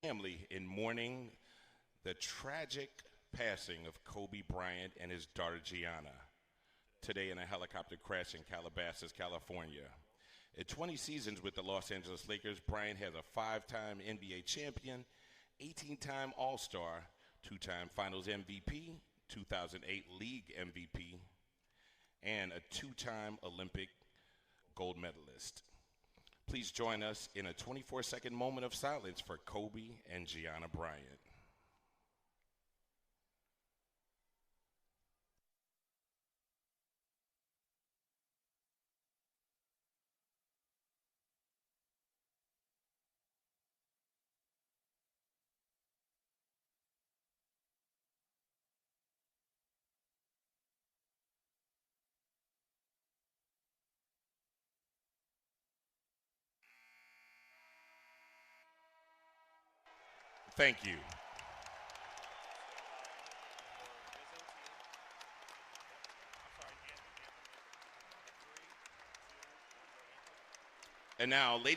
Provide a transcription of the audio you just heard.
family in mourning the tragic passing of Kobe Bryant and his daughter Gianna today in a helicopter crash in Calabasas, California. In 20 seasons with the Los Angeles Lakers, Bryant has a 5-time NBA champion, 18-time All-Star, 2-time Finals MVP, 2008 League MVP, and a 2-time Olympic gold medalist. Please join us in a 24-second moment of silence for Kobe and Gianna Bryant. Thank you. And now, ladies